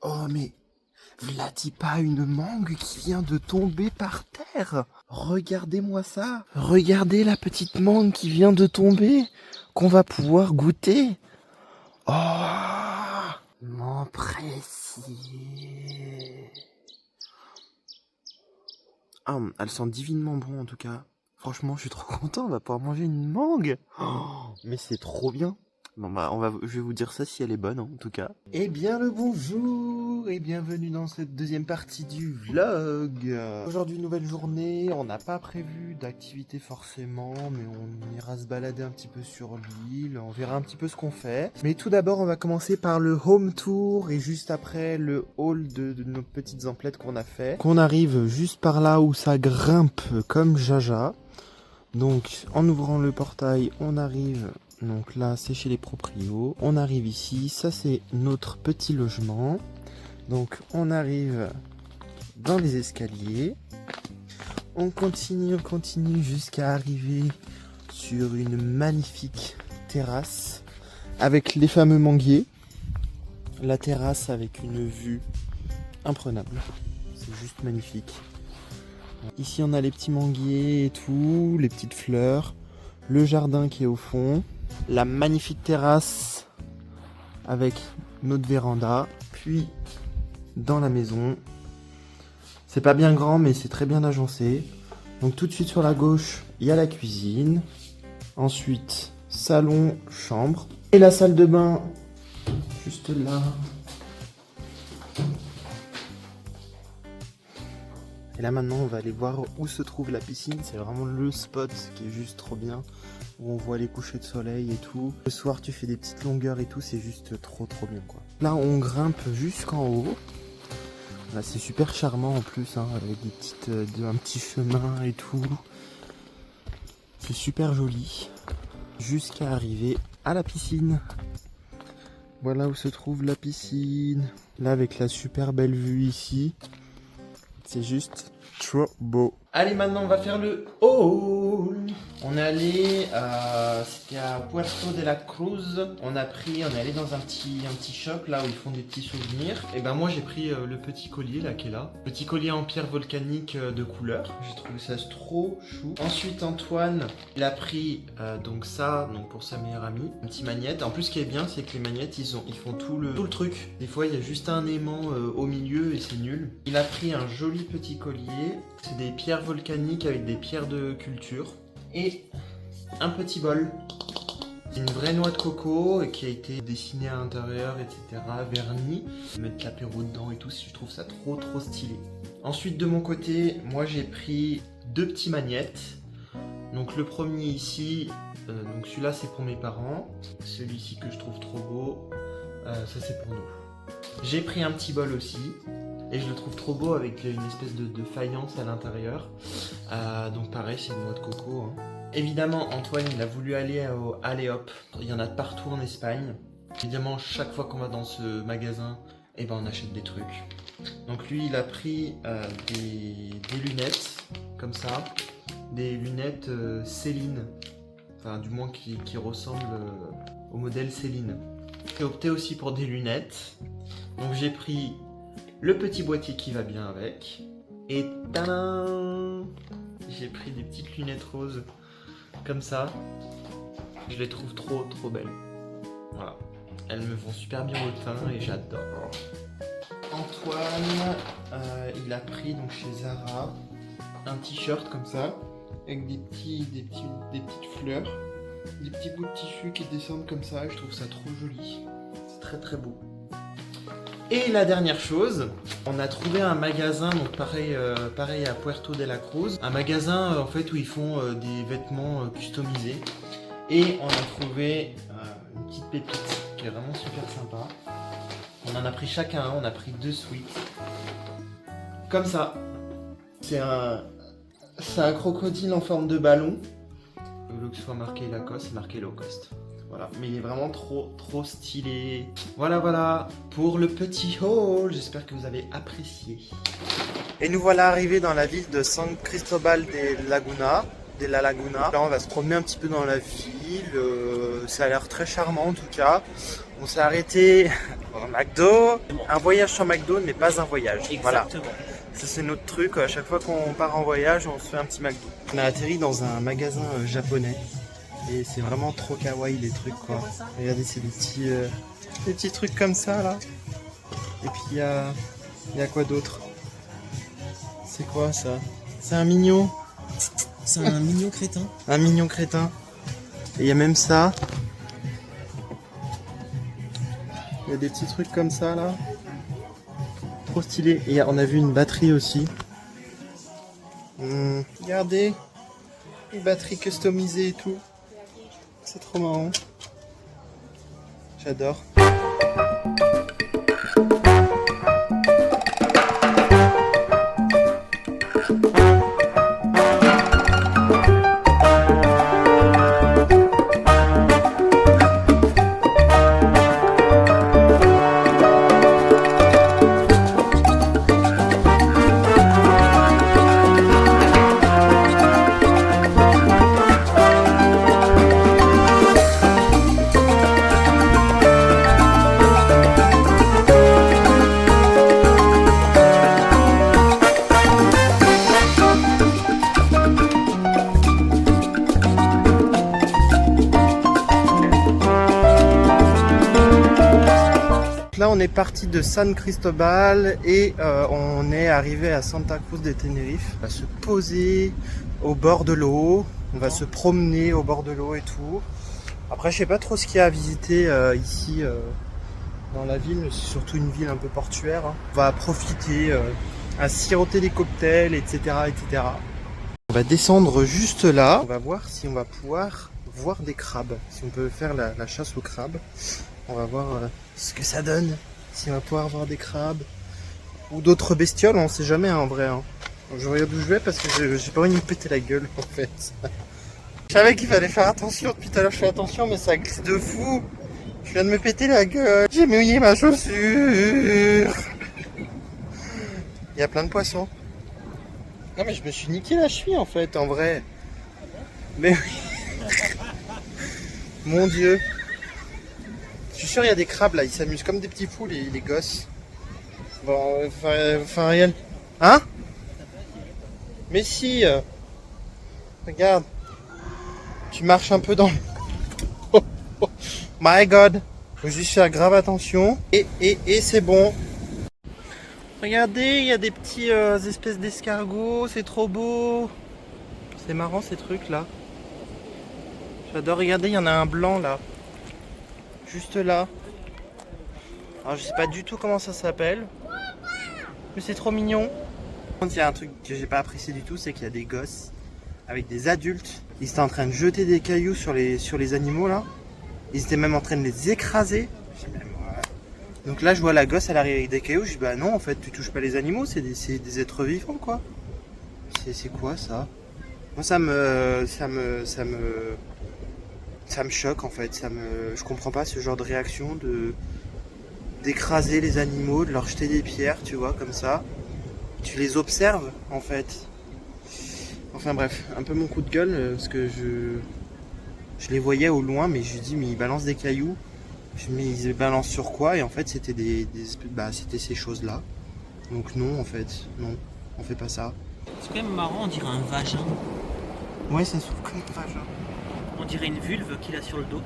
Oh mais, v'là-t-il pas une mangue qui vient de tomber par terre? Regardez-moi ça. Regardez la petite mangue qui vient de tomber, qu'on va pouvoir goûter. Oh, mon précieux. Ah, elle sent divinement bon en tout cas. Franchement, je suis trop content, on va pouvoir manger une mangue. Oh, mais c'est trop bien. Bon bah, je vais vous dire ça si elle est bonne, hein, en tout cas. Eh bien le bonjour et bienvenue dans cette deuxième partie du vlog. Aujourd'hui, nouvelle journée, on n'a pas prévu d'activité forcément, mais on ira se balader un petit peu sur l'île, on verra un petit peu ce qu'on fait. Mais tout d'abord, on va commencer par le home tour et juste après le haul de nos petites emplettes qu'on a fait. Qu'on arrive juste par là où ça grimpe comme jaja. Donc en ouvrant le portail, on arrive, donc là c'est chez les proprios, on arrive ici, ça c'est notre petit logement. Donc on arrive dans les escaliers, on continue jusqu'à arriver sur une magnifique terrasse avec les fameux manguiers. La terrasse avec une vue imprenable, c'est juste magnifique. Ici on a les petits manguiers et tout, les petites fleurs, le jardin qui est au fond, la magnifique terrasse avec notre véranda, puis dans la maison. C'est pas bien grand mais c'est très bien agencé. Donc tout de suite sur la gauche, il y a la cuisine, ensuite salon, chambre et la salle de bain juste là. Et là maintenant on va aller voir où se trouve la piscine, c'est vraiment le spot qui est juste trop bien, où on voit les couchers de soleil et tout. Le soir tu fais des petites longueurs et tout, c'est juste trop bien quoi. Là on grimpe jusqu'en haut, là c'est super charmant en plus, hein, avec un petit chemin et tout. C'est super joli, jusqu'à arriver à la piscine. Voilà où se trouve la piscine, là avec la super belle vue ici. C'est juste trop beau. Allez, maintenant on va faire le haul. On est allé c'était à Puerto de la Cruz. On est allé dans un petit shop là où ils font des petits souvenirs. Et ben moi j'ai pris le petit collier là qui est là. Petit collier en pierre volcanique de couleur. J'ai trouvé ça trop chou. Ensuite Antoine, il a pris donc ça, donc pour sa meilleure amie, une petite magnette. En plus ce qui est bien c'est que les magnettes ils font tout le truc. Des fois il y a juste un aimant au milieu et c'est nul. Il a pris un joli petit collier. C'est des pierres volcaniques avec des pierres de culture. Et un petit bol. C'est une vraie noix de coco qui a été dessinée à l'intérieur, etc. Vernis. Mettre l'apéro dedans et tout, je trouve ça trop stylé. Ensuite de mon côté, moi j'ai pris deux petits magnettes. Donc le premier ici, donc celui-là c'est pour mes parents. Celui-ci que je trouve trop beau, ça c'est pour nous. J'ai pris un petit bol aussi. Et je le trouve trop beau avec une espèce de faïence à l'intérieur. Donc pareil, c'est une noix de coco. Hein. Évidemment, Antoine, il a voulu aller au Alley-Hop. Il y en a de partout en Espagne. Évidemment, chaque fois qu'on va dans ce magasin, eh ben, on achète des trucs. Donc lui, il a pris des lunettes, comme ça. Des lunettes Céline. Enfin, du moins qui ressemblent au modèle Céline. J'ai opté aussi pour des lunettes. Donc j'ai pris le petit boîtier qui va bien avec. Et tadam! J'ai pris des petites lunettes roses comme ça. Je les trouve trop belles. Voilà. Elles me vont super bien au teint et j'adore. Antoine, il a pris donc chez Zara un t-shirt comme ça avec des petites fleurs, des petits bouts de tissu qui descendent comme ça. Je trouve ça trop joli. C'est très beau. Et la dernière chose, on a trouvé un magasin, donc pareil à Puerto de la Cruz, un magasin en fait où ils font des vêtements customisés. Et on a trouvé une petite pépite qui est vraiment super sympa. On en a pris chacun un, on a pris 2 sweats. Comme ça. C'est un crocodile en forme de ballon. Au lieu que ce soit marqué Lacoste, c'est marqué low cost. Voilà, mais il est vraiment trop stylé. Voilà pour le petit haul. J'espère que vous avez apprécié. Et nous voilà arrivés dans la ville de San Cristobal de Laguna. de la Laguna. Là on va se promener un petit peu dans la ville, ça a l'air très charmant en tout cas. On s'est arrêté au McDo, un voyage sur McDo mais pas un voyage. Exactement. Voilà. Ça c'est notre truc, à chaque fois qu'on part en voyage on se fait un petit McDo. On a atterri dans un magasin japonais et c'est vraiment trop kawaii les trucs quoi. Regardez c'est des petits trucs comme ça là. Et puis il y a quoi d'autre? C'est quoi ça? C'est un mignon. C'est un mignon crétin. Un mignon crétin. Et il y a même ça. Il y a des petits trucs comme ça là. Trop stylé. Et on a vu une batterie aussi. Regardez. Une batterie customisée et tout. C'est trop marrant. J'adore. Là on est parti de San Cristobal et on est arrivé à Santa Cruz de Tenerife. On va se poser au bord de l'eau, on va se promener au bord de l'eau et tout. Après je sais pas trop ce qu'il y a à visiter ici dans la ville, mais c'est surtout une ville un peu portuaire. Hein. On va profiter à siroter des cocktails, etc., etc. On va descendre juste là, on va voir si on va pouvoir voir des crabes, si on peut faire la chasse aux crabes. On va voir ce que ça donne, si on va pouvoir voir des crabes ou d'autres bestioles, on sait jamais hein, en vrai. Hein. Je regarde où je vais parce que j'ai pas envie de me péter la gueule en fait. Je savais qu'il fallait faire attention, depuis tout à l'heure je fais attention mais ça glisse de fou. Je viens de me péter la gueule, j'ai mouillé ma chaussure. Il y a plein de poissons. Non mais je me suis niqué la cheville en fait en vrai. Mais oui. Mon dieu. Je suis sûr il y a des crabes là, ils s'amusent comme des petits fous les gosses. Bon, enfin réel. Hein? Mais si regarde. Tu marches un peu dans le... Oh, oh. My god. Faut juste faire grave attention. Et c'est bon. Regardez, il y a des petits espèces d'escargots, c'est trop beau. C'est marrant ces trucs là. J'adore, regardez, il y en a un blanc là. Juste là. Alors je sais pas du tout comment ça s'appelle. Mais c'est trop mignon. Il y a un truc que j'ai pas apprécié du tout, c'est qu'il y a des gosses avec des adultes. Ils étaient en train de jeter des cailloux sur les animaux là. Ils étaient même en train de les écraser. Donc là je vois la gosse, elle arrive avec des cailloux. Je dis bah non en fait tu touches pas les animaux, c'est des êtres vivants quoi. C'est quoi ça? Moi ça me choque en fait. Je comprends pas ce genre de réaction d'écraser les animaux, de leur jeter des pierres, tu vois, comme ça. Tu les observes en fait. Enfin bref, un peu mon coup de gueule parce que je les voyais au loin, mais je dis mais ils balancent des cailloux. Je me dis mais ils balancent sur quoi? Et en fait c'était c'était ces choses là. Donc non en fait, non, on fait pas ça. C'est quand même marrant, on dirait un vagin. Ouais ça s'ouvre comme un vagin. On dirait une vulve qu'il a sur le dos.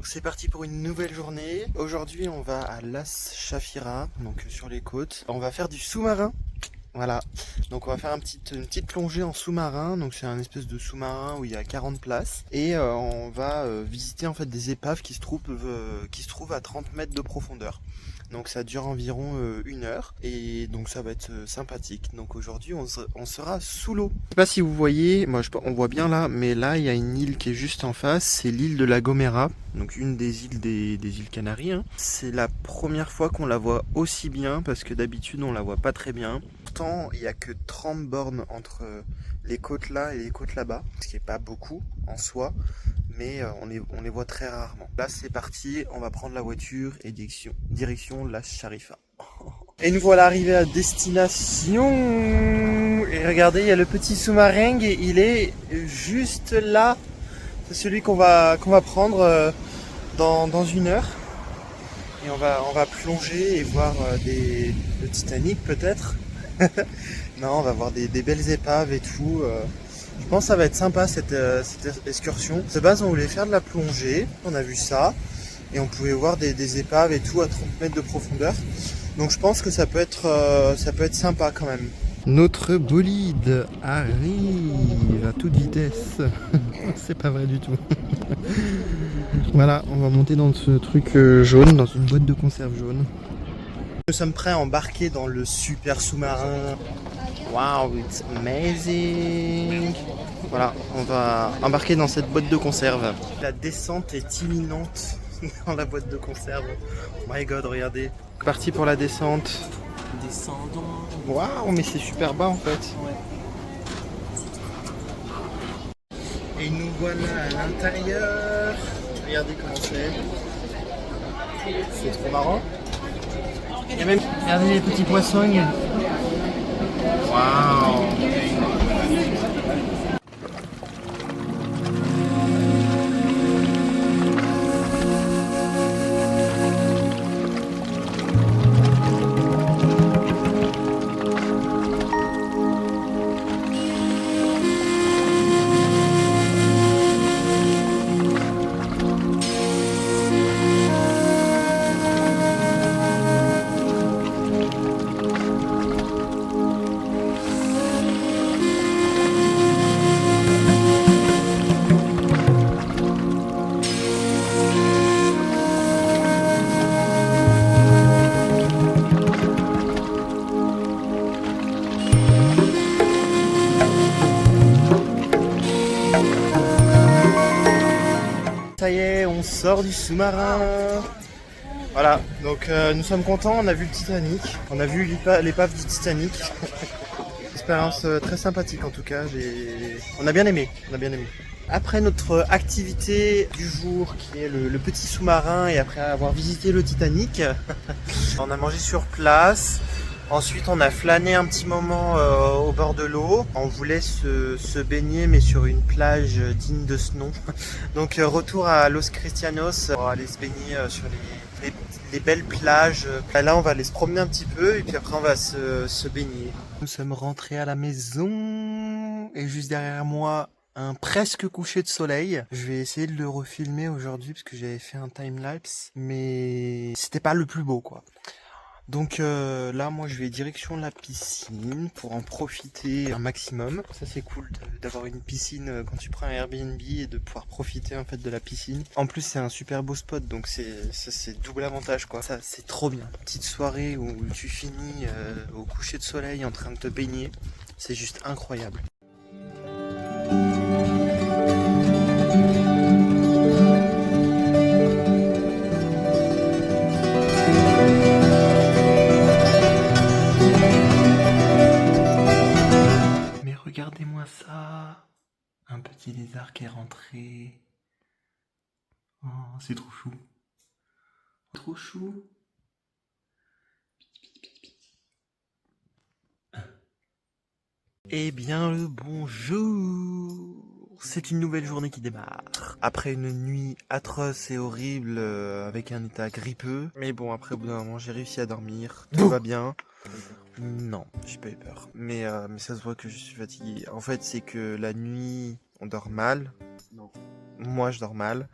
C'est parti pour une nouvelle journée. Aujourd'hui on va à Las Chafira, donc sur les côtes. On va faire du sous-marin. Voilà, donc on va faire une petite plongée en sous-marin. Donc c'est un espèce de sous-marin où il y a 40 places. Et on va visiter en fait des épaves qui se trouvent à 30 mètres de profondeur. Donc ça dure environ 1 heure. Et donc ça va être sympathique. Donc aujourd'hui on sera sous l'eau. Je sais pas si vous voyez, on voit bien là, mais là il y a une île qui est juste en face. C'est l'île de La Gomera. Donc une des îles des îles Canaries. Hein. C'est la première fois qu'on la voit aussi bien parce que d'habitude on la voit pas très bien. Pourtant, il n'y a que 30 bornes entre les côtes là et les côtes là-bas, ce qui n'est pas beaucoup en soi, mais on les voit très rarement. Là c'est parti, on va prendre la voiture et direction Las Sharifa. Et nous voilà arrivés à destination. Et regardez, il y a le petit sous-marin, il est juste là. C'est celui qu'on va prendre dans 1 heure. Et on va plonger et voir le Titanic peut-être. Non, on va voir des belles épaves et tout. Je pense que ça va être sympa cette excursion. De base, on voulait faire de la plongée. On a vu ça. Et on pouvait voir des épaves et tout à 30 mètres de profondeur. Donc je pense que ça peut être sympa quand même. Notre bolide arrive à toute vitesse. C'est pas vrai du tout. Voilà, on va monter dans ce truc jaune, dans une boîte de conserve jaune. Nous sommes prêts à embarquer dans le super sous-marin. Wow, it's amazing. Voilà, on va embarquer dans cette boîte de conserve. La descente est imminente dans la boîte de conserve. Oh my god, regardez. Parti pour la descente. Descendons. Waouh, mais c'est super bas en fait. Ouais. Et nous voilà à l'intérieur. Regardez comment c'est. C'est trop marrant. Il y a même, regardez les petits poissons. Waouh. Ça y est, on sort du sous-marin. Voilà, donc nous sommes contents, on a vu le Titanic, on a vu l'épave du Titanic. Expérience très sympathique en tout cas, on a bien aimé. Après notre activité du jour qui est le petit sous-marin et après avoir visité le Titanic, on a mangé sur place. Ensuite, on a flâné un petit moment au bord de l'eau. On voulait se baigner, mais sur une plage digne de ce nom. Donc, retour à Los Cristianos pour aller se baigner sur les belles plages. Là, on va aller se promener un petit peu et puis après, on va se baigner. Nous sommes rentrés à la maison et juste derrière moi, un presque coucher de soleil. Je vais essayer de le refilmer aujourd'hui parce que j'avais fait un time-lapse, mais c'était pas le plus beau, quoi. Donc là, moi, je vais direction la piscine pour en profiter un maximum. Ça, c'est cool d'avoir une piscine quand tu prends un Airbnb et de pouvoir profiter en fait de la piscine. En plus, c'est un super beau spot, donc c'est double avantage, quoi. Ça, c'est trop bien. Petite soirée où tu finis au coucher de soleil en train de te baigner, c'est juste incroyable. Regardez-moi ça, un petit lézard qui est rentré. Oh, c'est trop chou. Trop chou. Eh bien le bonjour. C'est une nouvelle journée qui démarre. Après une nuit atroce et horrible avec un état grippeux. Mais bon, après au bout d'un moment, j'ai réussi à dormir. Tout va bien. Non, j'ai pas eu peur. Mais ça se voit que je suis fatigué. En fait, c'est que la nuit, on dort mal. Non. Moi, je dors mal.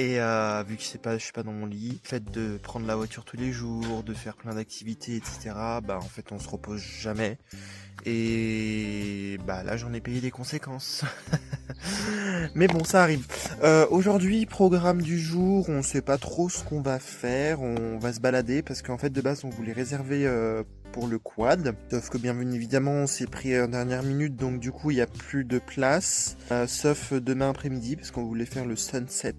Et vu que je suis pas dans mon lit, le fait de prendre la voiture tous les jours, de faire plein d'activités, etc. Bah en fait on se repose jamais. Et bah là j'en ai payé les conséquences. Mais bon, ça arrive. Aujourd'hui, programme du jour, on sait pas trop ce qu'on va faire. On va se balader parce qu'en fait de base on voulait réserver pour le quad. Sauf que bien évidemment on s'est pris en dernière minute, donc du coup il y a plus de place. Sauf demain après-midi parce qu'on voulait faire le sunset.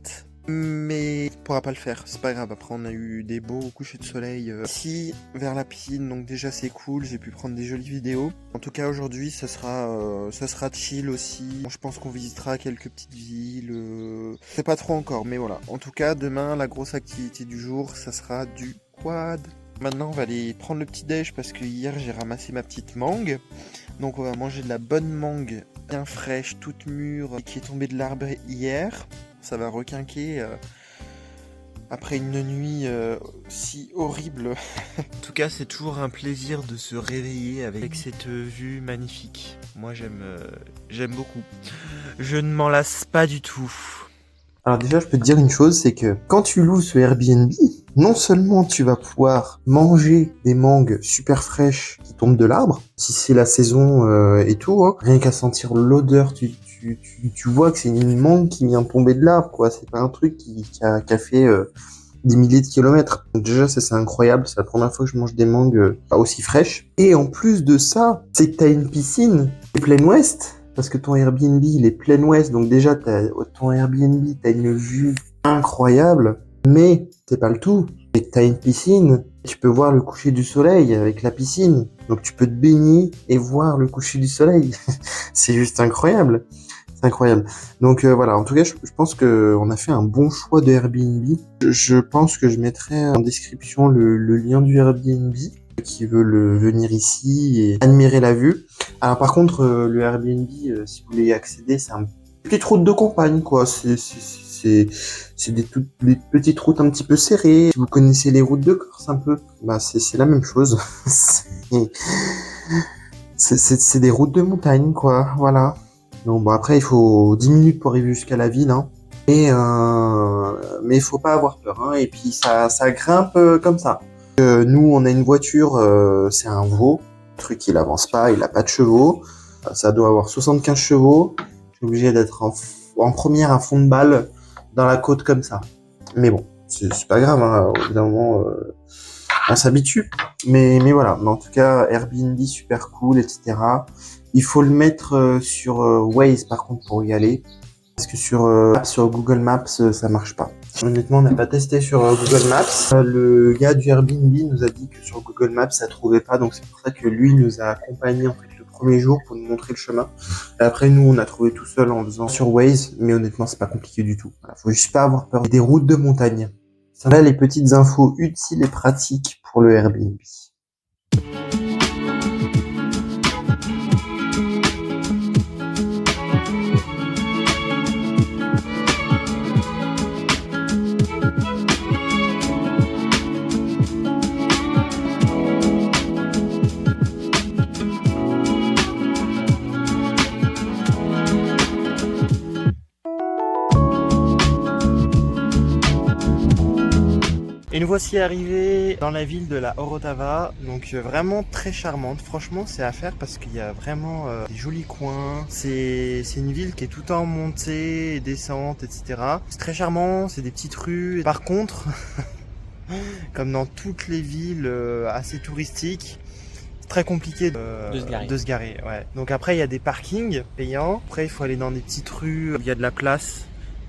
Mais on pourra pas le faire, c'est pas grave. Après on a eu des beaux couchers de soleil ici vers la piscine, donc déjà c'est cool, j'ai pu prendre des jolies vidéos. En tout cas aujourd'hui ça sera chill aussi. Bon, je pense qu'on visitera quelques petites villes, c'est pas trop encore, mais voilà. En tout cas demain la grosse activité du jour ça sera du quad. Maintenant on va aller prendre le petit déj parce que hier j'ai ramassé ma petite mangue. Donc on va manger de la bonne mangue bien fraîche, toute mûre, qui est tombée de l'arbre hier. Ça va requinquer après une nuit si horrible. En tout cas, c'est toujours un plaisir de se réveiller avec cette vue magnifique. Moi, j'aime beaucoup. Je ne m'en lasse pas du tout. Alors déjà, je peux te dire une chose, c'est que quand tu loues ce Airbnb, non seulement tu vas pouvoir manger des mangues super fraîches qui tombent de l'arbre, si c'est la saison et tout, hein, rien qu'à sentir l'odeur, tu vois que c'est une mangue qui vient tomber de l'arbre, quoi. C'est pas un truc qui a fait des milliers de kilomètres. Donc déjà, ça c'est incroyable, c'est la première fois que je mange des mangues pas aussi fraîches. Et en plus de ça, c'est que t'as une piscine plein ouest. Parce que ton Airbnb, il est plein ouest, donc déjà, ton Airbnb, t'as une vue incroyable, mais c'est pas le tout. C'est que t'as une piscine, tu peux voir le coucher du soleil avec la piscine, donc tu peux te baigner et voir le coucher du soleil. C'est juste incroyable. C'est incroyable. Donc voilà, en tout cas, je pense qu'on a fait un bon choix de Airbnb. Je pense que je mettrai en description le lien du Airbnb qui veulent venir ici et admirer la vue. Alors par contre, le Airbnb, si vous voulez y accéder, c'est une petite route de campagne, quoi. C'est des petites routes un petit peu serrées. Si vous connaissez les routes de Corse un peu, bah c'est la même chose. C'est des routes de montagne, quoi. Voilà. Donc bon, après il faut 10 minutes pour arriver jusqu'à la ville, hein. Mais il faut pas avoir peur, hein. Et puis ça grimpe comme ça. Nous, on a une voiture, c'est un Veau. Le truc, il avance pas, il a pas de chevaux. Ça doit avoir 75 chevaux. Je suis obligé d'être en première à fond de balle dans la côte comme ça. Mais bon, c'est pas grave, hein. Au bout d'un moment, on s'habitue. Mais voilà. Mais en tout cas, Airbnb, super cool, etc. Il faut le mettre sur Waze, par contre, pour y aller. Parce que sur Google Maps, ça marche pas. Honnêtement, on n'a pas testé sur Google Maps. Le gars du Airbnb nous a dit que sur Google Maps, ça trouvait pas. Donc c'est pour ça que lui nous a accompagnés en fait le premier jour pour nous montrer le chemin. Et après, nous, on a trouvé tout seul en faisant sur Waze. Mais honnêtement, c'est pas compliqué du tout. Voilà, faut juste pas avoir peur des routes de montagne. Ça là les petites infos utiles et pratiques pour le Airbnb. Et nous voici arrivés dans la ville de la Orotava, donc vraiment très charmante. Franchement, c'est à faire parce qu'il y a vraiment des jolis coins. C'est une ville qui est tout en montée et descente, etc. C'est très charmant, c'est des petites rues. Par contre, comme dans toutes les villes assez touristiques, c'est très compliqué de se garer. Ouais. Donc après, il y a des parkings payants. Après, il faut aller dans des petites rues où il y a de la place.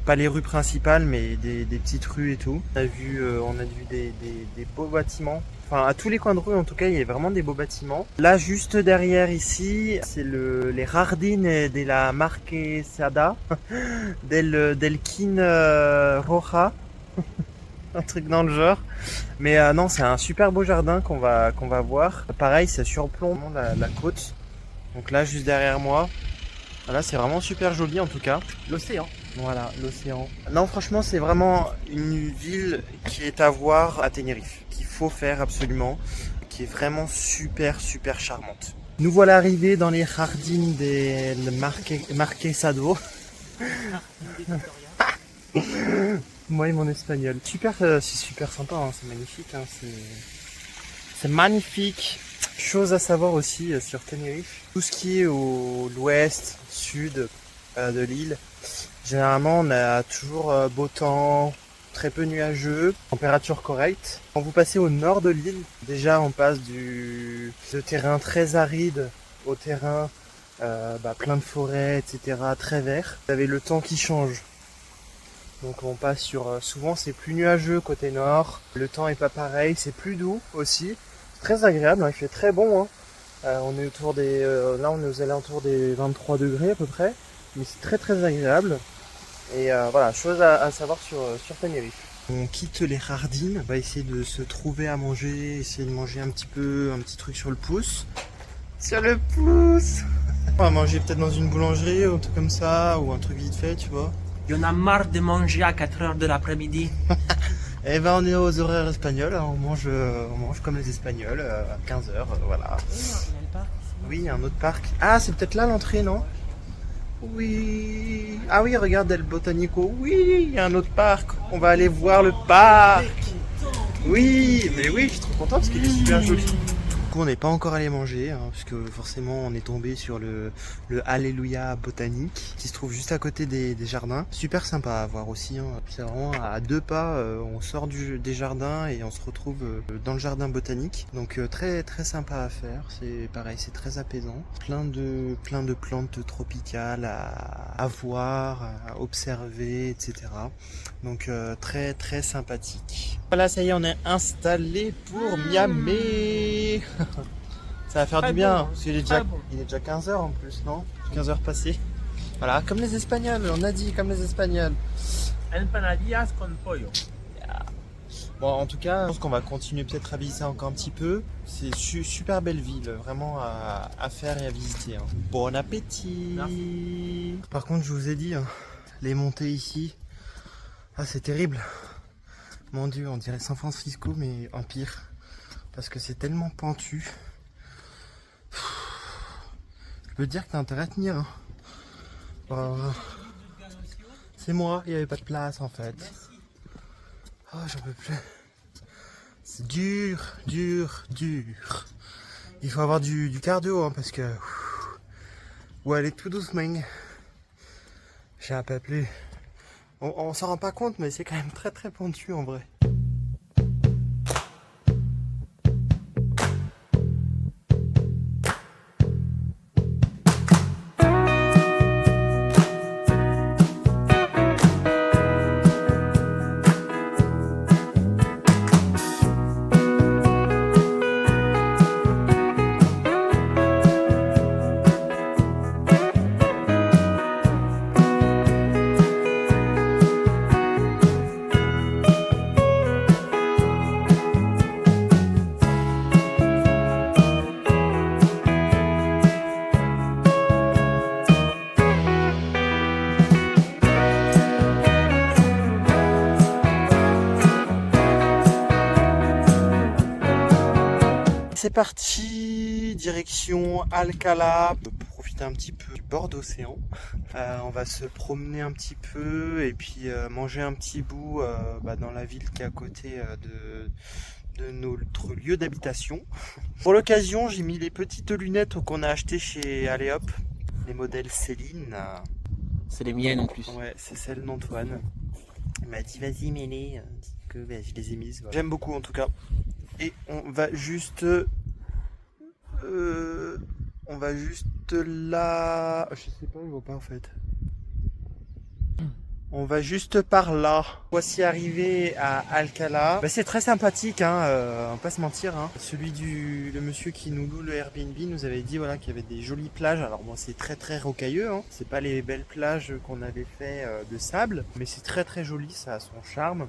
Pas les rues principales, mais des petites rues et tout. On a vu des beaux bâtiments. Enfin, à tous les coins de rue, en tout cas, il y a vraiment des beaux bâtiments. Là, juste derrière ici, c'est les Jardines de la Marquesada del Quin Roja. Un truc dans le genre. Mais non, c'est un super beau jardin qu'on va voir. Pareil, ça surplombe la côte. Donc là, juste derrière moi. Là, c'est vraiment super joli en tout cas. L'océan. Voilà, l'océan. Non, franchement, c'est vraiment une ville qui est à voir à Tenerife, qu'il faut faire absolument, qui est vraiment super charmante. Nous voilà arrivés dans les Jardines del Marquesado. Moi et mon espagnol. Super, c'est super sympa, hein, c'est magnifique. Hein, c'est magnifique. Chose à savoir aussi sur Tenerife, tout ce qui est au l'ouest, sud de l'île, généralement on a toujours beau temps, très peu nuageux, température correcte. Quand vous passez au nord de l'île, déjà on passe de terrain très aride au terrain plein de forêts, etc., très vert. Vous avez le temps qui change. Donc on passe sur, souvent c'est plus nuageux côté nord, le temps est pas pareil, c'est plus doux aussi. Très agréable, hein, il fait très bon. Hein. On est autour des, là on est aux alentours des 23 degrés à peu près, mais c'est très très agréable. Et voilà, chose à savoir sur Tenerife. On quitte les Jardines, on va essayer de se trouver à manger, essayer de manger un petit truc sur le pouce. Sur le pouce. On va manger peut-être dans une boulangerie ou un truc comme ça, ou un truc vite fait, tu vois. Il y en a marre de manger à 4h de l'après-midi. Eh ben on est aux horaires espagnols, hein. On mange comme les Espagnols, à 15h, voilà. Oui, il y a un autre parc. Ah, c'est peut-être là l'entrée, non? Oui. Ah oui, regarde El Botanico. Oui, il y a un autre parc. On va aller voir le parc. Oui, mais oui, je suis trop content parce qu'il est super joli. Du coup, on n'est pas encore allé manger, hein, parce que forcément on est tombé sur le Alléluia botanique qui se trouve juste à côté des jardins. Super sympa à voir aussi, hein. C'est vraiment à 2 pas, on sort des jardins et on se retrouve dans le jardin botanique. Donc très très sympa à faire, c'est pareil, c'est très apaisant. Plein de plantes tropicales à voir, à observer, etc. Donc très très sympathique. Voilà, ça y est, on est installé pour Miami. Ça va faire du bien, parce qu'il est déjà 15h en plus, non? 15h passées. Voilà, comme les Espagnols, on a dit, comme les Espagnols. Empanadillas con pollo. Bon, en tout cas, je pense qu'on va continuer peut-être à visiter encore un petit peu. C'est super belle ville, vraiment à faire et à visiter. Hein. Bon appétit. Merci. Par contre, je vous ai dit, hein, les montées ici, ah, c'est terrible. Mon Dieu, on dirait San Francisco, mais en pire. Parce que c'est tellement pentu. Je peux te dire que t'as intérêt à tenir. Hein. C'est moi, il n'y avait pas de place en fait. Oh, j'en peux plus. C'est dur, dur, dur. Il faut avoir du cardio, hein, parce que... Ou aller tout doucement. J'en peux plus. On s'en rend pas compte, mais c'est quand même très très pentu en vrai. C'est parti, direction Alcalá, pour profiter un petit peu du bord d'océan. On va se promener un petit peu et puis manger un petit bout dans la ville qui est à côté de notre lieu d'habitation. Pour l'occasion, j'ai mis les petites lunettes qu'on a achetées chez Aléop, les modèles Céline. C'est les miennes en plus. Ouais, c'est celle d'Antoine. Il m'a dit vas-y mets-les, que je les ai mises. Voilà. J'aime beaucoup en tout cas. Et on va juste là. Je sais pas, je vois pas en fait. On va juste par là. Voici arrivé à Alcalá. C'est très sympathique, hein, on va pas se mentir. Hein. Le monsieur qui nous loue le Airbnb nous avait dit voilà, qu'il y avait des jolies plages. Alors bon, c'est très très rocailleux. Hein. C'est pas les belles plages qu'on avait fait de sable, mais c'est très très joli, ça a son charme.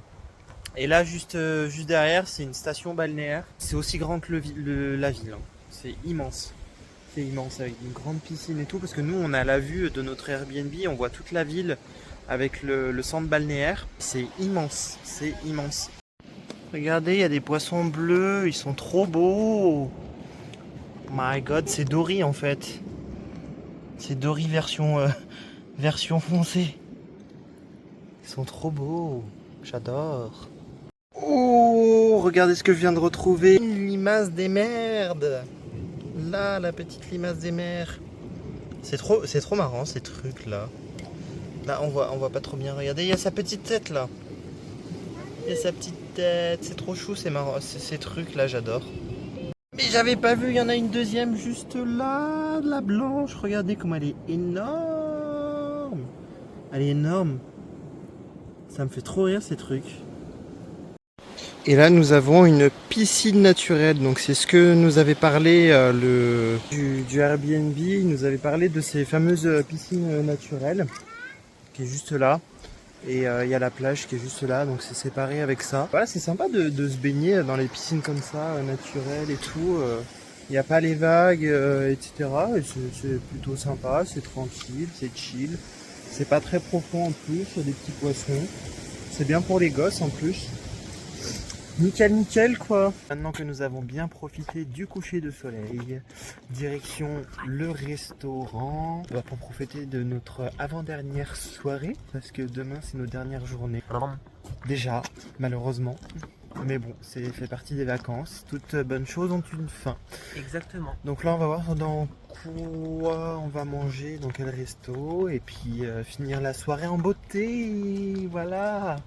Et là, juste derrière, c'est une station balnéaire. C'est aussi grand que la ville. Hein. C'est immense. C'est immense avec une grande piscine et tout. Parce que nous, on a la vue de notre Airbnb. On voit toute la ville avec le centre balnéaire. C'est immense. C'est immense. Regardez, il y a des poissons bleus. Ils sont trop beaux. My God, c'est Dory en fait. C'est Dory version foncée. Ils sont trop beaux. J'adore. Oh, regardez ce que je viens de retrouver. Une limace des merdes. Là, la petite limace des mers. C'est trop marrant ces trucs là. Là, on voit pas trop bien. Regardez, il y a sa petite tête là. Il y a sa petite tête. C'est trop chou, c'est marrant. Ces trucs là, j'adore. Mais j'avais pas vu, il y en a une deuxième juste là, de la blanche. Regardez comme elle est énorme. Elle est énorme. Ça me fait trop rire ces trucs. Et là, nous avons une piscine naturelle. Donc, c'est ce que nous avait parlé du Airbnb. Il nous avait parlé de ces fameuses piscines naturelles qui est juste là. Et il y a la plage qui est juste là. Donc, c'est séparé avec ça. Voilà, c'est sympa de se baigner dans les piscines comme ça, naturelles et tout. Il n'y a pas les vagues, etc. Et c'est plutôt sympa. C'est tranquille, c'est chill. C'est pas très profond en plus. Il y a des petits poissons. C'est bien pour les gosses en plus. Nickel, nickel quoi. Maintenant que nous avons bien profité du coucher de soleil, direction le restaurant. On va pour profiter de notre avant-dernière soirée parce que demain c'est nos dernières journées. Déjà, malheureusement. Mais bon, c'est fait partie des vacances. Toutes bonnes choses ont une fin. Exactement. Donc là on va voir dans quoi on va manger, dans quel resto. Et puis finir la soirée en beauté. Voilà.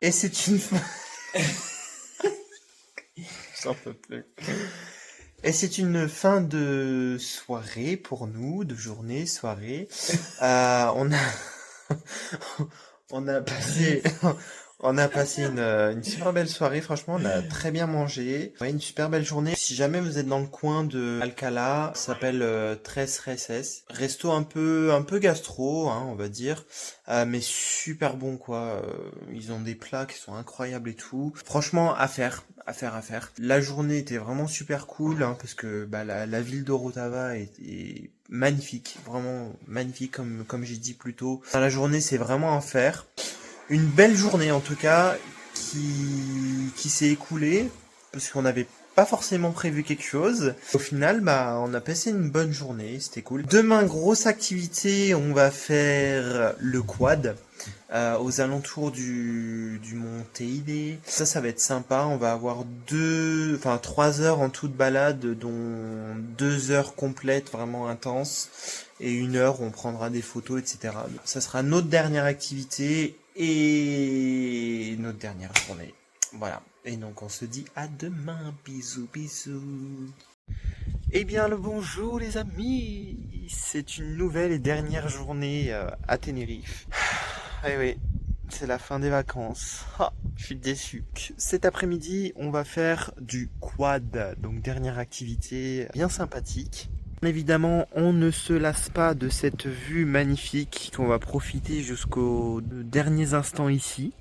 Et c'est une fin. J'en peux plus. Et c'est une fin de soirée pour nous, de journée, soirée. On a passé une super belle soirée, franchement, on a très bien mangé. Ouais, une super belle journée. Si jamais vous êtes dans le coin de Alcalá, ça s'appelle Tres Reses. Resto un peu gastro, hein, on va dire, mais super bon quoi. Ils ont des plats qui sont incroyables et tout. Franchement, à faire. La journée était vraiment super cool, hein, parce que la ville d'Orotava est magnifique, vraiment magnifique comme j'ai dit plus tôt. La journée, c'est vraiment à faire. Une belle journée en tout cas qui s'est écoulée parce qu'on n'avait pas forcément prévu quelque chose. Au final, on a passé une bonne journée, c'était cool. Demain, grosse activité, on va faire le quad aux alentours du mont Teide. Ça va être sympa. On va avoir 3 heures en toute balade, dont 2 heures complètes vraiment intenses et 1 heure où on prendra des photos, etc. Ça sera notre dernière activité et notre dernière journée. Voilà. Et donc on se dit à demain. Bisous, bisous. Eh bien le bonjour les amis. C'est une nouvelle et dernière journée à Tenerife. Eh oui, c'est la fin des vacances. Je suis déçu. Cet après-midi, on va faire du quad. Donc dernière activité bien sympathique. Évidemment, on ne se lasse pas de cette vue magnifique qu'on va profiter jusqu'aux derniers instants ici.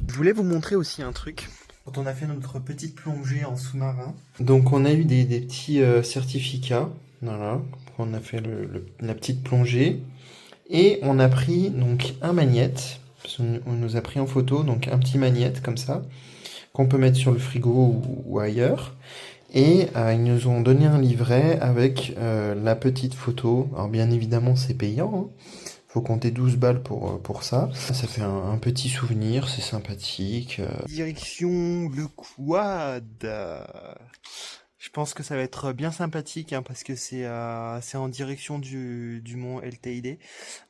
Je voulais vous montrer aussi un truc. Quand on a fait notre petite plongée en sous-marin, donc on a eu des petits certificats. Voilà, on a fait la petite plongée et on a pris donc un magnète. On nous a pris en photo donc un petit magnète comme ça qu'on peut mettre sur le frigo ou ailleurs. Et ils nous ont donné un livret avec la petite photo. Alors bien évidemment c'est payant, hein. Faut compter 12 balles pour ça. Ça fait un petit souvenir, c'est sympathique. Direction le quad. Je pense que ça va être bien sympathique, hein, parce que c'est en direction du mont El Teide.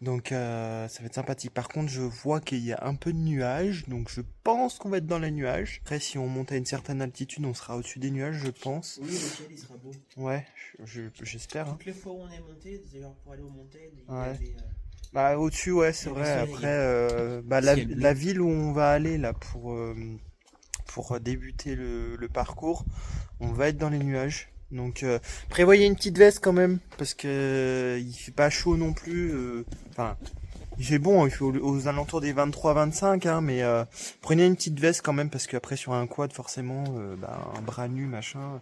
Donc ça va être sympathique. Par contre, je vois qu'il y a un peu de nuages, donc je pense qu'on va être dans les nuages. Après, si on monte à une certaine altitude, on sera au-dessus des nuages, je pense. Oui, le ciel il sera beau. Ouais, j'espère. Hein. Toutes les fois où on est monté, d'ailleurs pour aller aux montagnes, il y Ouais. avait... Au-dessus, ouais, c'est vrai. Après, la ville où on va aller là pour débuter le parcours, on va être dans les nuages. Donc prévoyez une petite veste quand même, parce que il fait pas chaud non plus. Enfin, Il fait bon, il fait aux alentours des 23-25, hein, mais prenez une petite veste quand même, parce qu'après sur un quad, forcément, un bras nu, machin.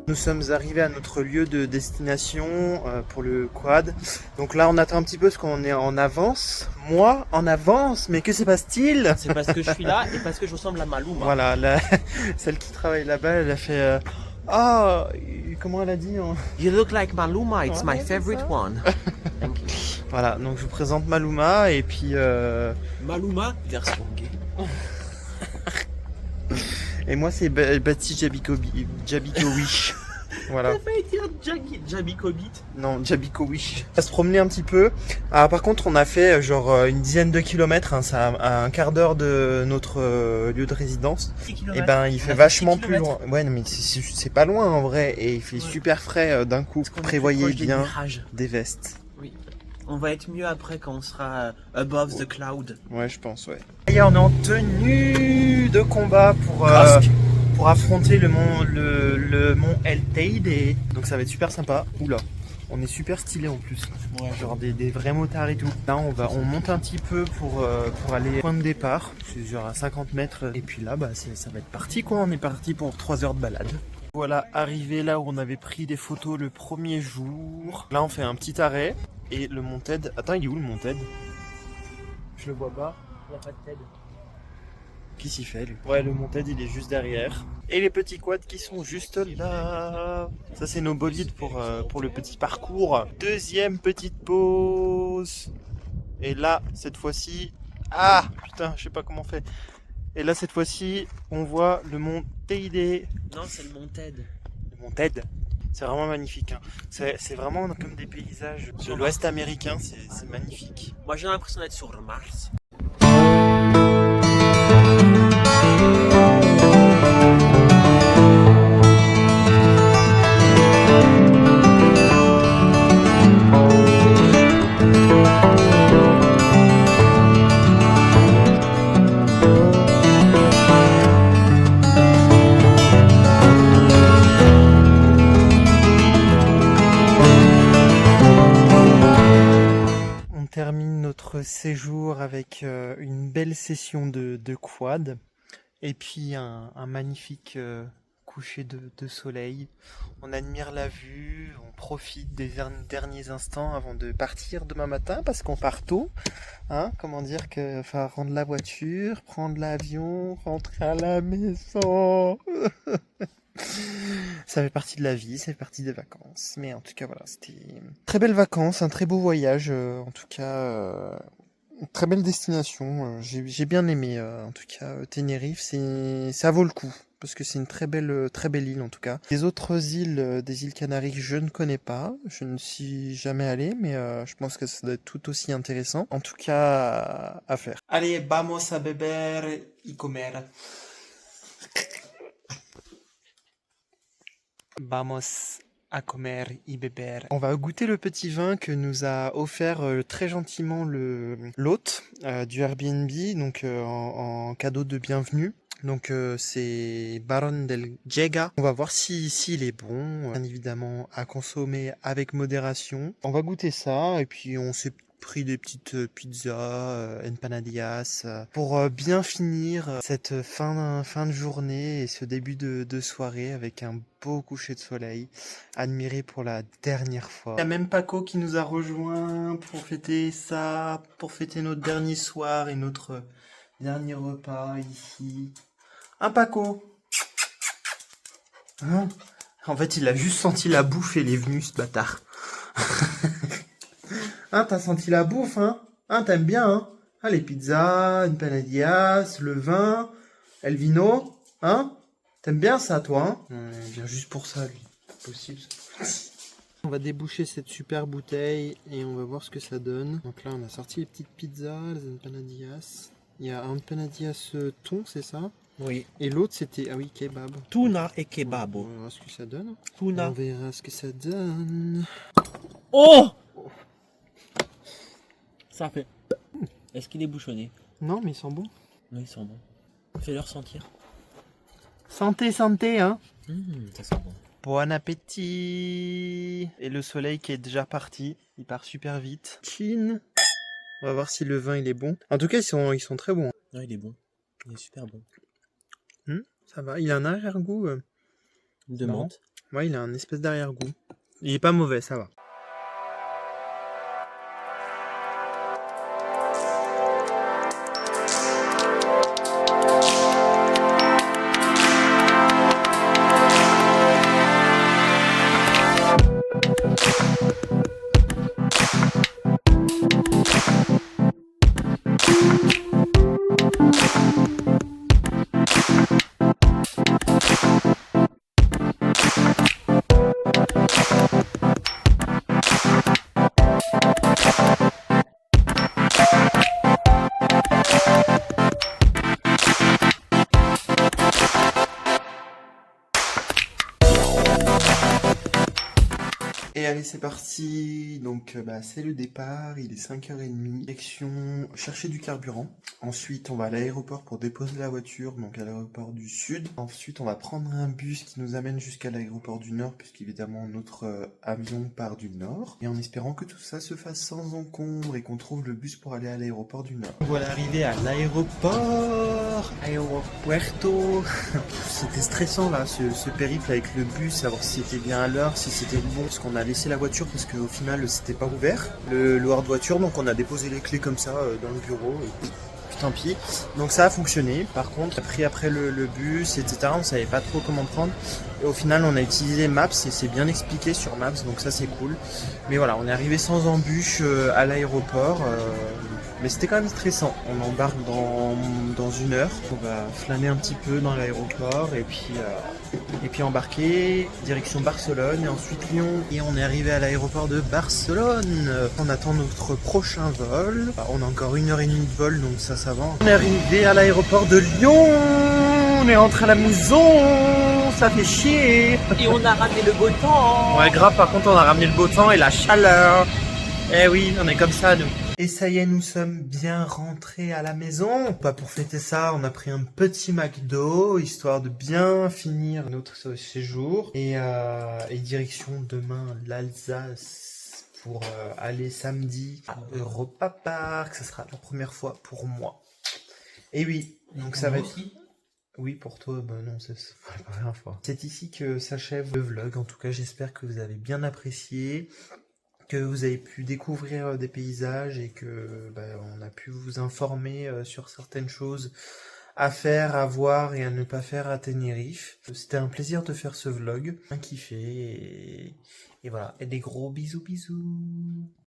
Nous sommes arrivés à notre lieu de destination pour le quad. Donc là, on attend un petit peu parce qu'on est en avance. Moi, en avance, mais que se passe-t-il? C'est parce que je suis là et parce que je ressemble à Maluma. Voilà, celle qui travaille là-bas, elle a fait... comment elle a dit hein. You look like Maluma, it's my Ouais, c'est favorite ça. one. Thank you. Voilà, donc je vous présente Maluma et puis... Maluma, version gay. Et moi, c'est Baptiste Jabikowish. Voilà. T'as failli dire Jabi Kobit. Non, Jabikowish. On va se promener un petit peu. Ah, par contre, on a fait genre une dizaine de kilomètres, hein, ça à un quart d'heure de notre lieu de résidence. Et ben, il fait vachement plus loin. Ouais, non, mais c'est pas loin en vrai. Et il fait super frais d'un coup. Prévoyez bien des vestes. Oui. On va être mieux après quand on sera above the cloud. Ouais, je pense, ouais. Et on est en tenue de combat pour affronter le mont El Teide. Donc ça va être super sympa. Oula, on est super stylé en plus. Ouais, genre des vrais motards et tout. Là, on monte un petit peu pour aller au point de départ. C'est genre à 50 mètres. Et puis là, ça va être parti quoi. On est parti pour 3 heures de balade. Voilà, arrivé là où on avait pris des photos le premier jour. Là, on fait un petit arrêt. Et le mont Ted... Attends, il est où le mont Ted? Je le vois pas. Il n'y a pas de TED. Qui s'y fait lui? Ouais, le mont Ted il est juste derrière. Et les petits quads qui sont juste là. Ça c'est nos bolides pour le petit parcours. Deuxième petite pause. Et là, cette fois-ci... Ah putain, je sais pas comment on fait. Et là, cette fois-ci, on voit le mont Teide. Non, c'est le mont TED. Le mont Ted. C'est vraiment magnifique. Hein. C'est vraiment comme des paysages de l'ouest américain. C'est magnifique. Moi j'ai l'impression d'être sur Mars. On termine notre séjour avec une belle session de quad et puis un magnifique coucher de soleil. On admire la vue, on profite des derniers instants avant de partir demain matin parce qu'on part tôt. Hein, comment dire que enfin rendre la voiture, prendre l'avion, rentrer à la maison. Ça fait partie de la vie, ça fait partie des vacances. Mais en tout cas, voilà, c'était une très belle vacances, un très beau voyage. En tout cas, une très belle destination. J'ai bien aimé. En tout cas, Tenerife, ça vaut le coup. Parce que c'est une très belle île en tout cas. Les autres îles des îles Canaries, je ne connais pas. Je ne suis jamais allé, mais je pense que ça doit être tout aussi intéressant. En tout cas, à faire. Allez, vamos a beber y comer. Vamos a comer y beber. On va goûter le petit vin que nous a offert très gentiment l'hôte du Airbnb, donc en cadeau de bienvenue. Donc c'est Baron del Jega. On va voir s'il est bon. Bien évidemment à consommer avec modération. On va goûter ça et puis on s'est pris des petites pizzas, empanadillas pour bien finir cette fin de journée et ce début de soirée avec un beau coucher de soleil admiré pour la dernière fois. Il y a même Paco qui nous a rejoint pour fêter ça, pour fêter notre dernier soir et notre dernier repas ici. Un Paco. Hein? En fait, il a juste senti la bouffe et il est venu, ce bâtard. Hein, t'as senti la bouffe, hein? Hein, t'aimes bien, hein? Ah, les pizzas, une panadillas, le vin, el vino, hein? T'aimes bien ça, toi, hein? Il vient juste pour ça, lui. Pas possible, ça. On va déboucher cette super bouteille et on va voir ce que ça donne. Donc là, on a sorti les petites pizzas, les empanadillas. Il y a un empanadillas thon, c'est ça? Oui. Et l'autre, c'était, ah oui, kebab. Tuna et kebabo. On verra ce que ça donne. Tuna. On verra ce que ça donne. Oh! Ça fait. Est-ce qu'il est bouchonné? Non, mais ils sont bons. Oui, ils sont bons. Fais-leur sentir. Santé, santé, hein. Ça sent bon. Bon appétit. Et le soleil qui est déjà parti. Il part super vite. Chin. On va voir si le vin il est bon. En tout cas, ils sont très bons. Ouais, il est bon. Il est super bon. Ça va. Il a un arrière-goût. De marrant. menthe. Ouais, il a un espèce d'arrière-goût. Il est pas mauvais, ça va. Et allez, c'est parti. Donc, c'est le départ. Il est 5h30. Direction chercher du carburant. Ensuite, on va à l'aéroport pour déposer la voiture, donc à l'aéroport du Sud. Ensuite, on va prendre un bus qui nous amène jusqu'à l'aéroport du Nord, puisqu'évidemment, notre avion part du Nord. Et en espérant que tout ça se fasse sans encombre et qu'on trouve le bus pour aller à l'aéroport du Nord. Voilà, arrivé à l'aéroport. Aeropuerto. C'était stressant là, ce périple avec le bus, savoir si c'était bien à l'heure, si c'était bon, parce qu'on a laissé la voiture parce qu'au final c'était pas ouvert, le hors de voiture, donc on a déposé les clés comme ça dans le bureau, et puis tant pis. Donc ça a fonctionné, par contre après le bus, etc., on savait pas trop comment prendre, et au final on a utilisé Maps et c'est bien expliqué sur Maps, donc ça c'est cool. Mais voilà, on est arrivé sans embûche à l'aéroport. Mais c'était quand même stressant. On embarque dans 1 heure. On va flâner un petit peu dans l'aéroport et puis embarquer direction Barcelone et ensuite Lyon. Et on est arrivé à l'aéroport de Barcelone. On attend notre prochain vol. On a encore 1h30 de vol, donc ça va. On est arrivé à l'aéroport de Lyon. On est rentré à la maison. Ça fait chier. Et on a ramené le beau temps. Ouais, grave, par contre, on a ramené le beau temps et la chaleur. Eh oui, on est comme ça, nous. Et ça y est, nous sommes bien rentrés à la maison. Pas pour fêter ça, on a pris un petit McDo, histoire de bien finir notre séjour. Et direction demain l'Alsace pour aller samedi à Europa Park. Ça sera la première fois pour moi. Et oui, donc ça va être... Oui, pour toi, non, c'est la première fois. C'est ici que s'achève le vlog. En tout cas, j'espère que vous avez bien apprécié, que vous avez pu découvrir des paysages et que on a pu vous informer sur certaines choses à faire, à voir et à ne pas faire à Tenerife. C'était un plaisir de faire ce vlog, un kiffé et voilà. Et des gros bisous.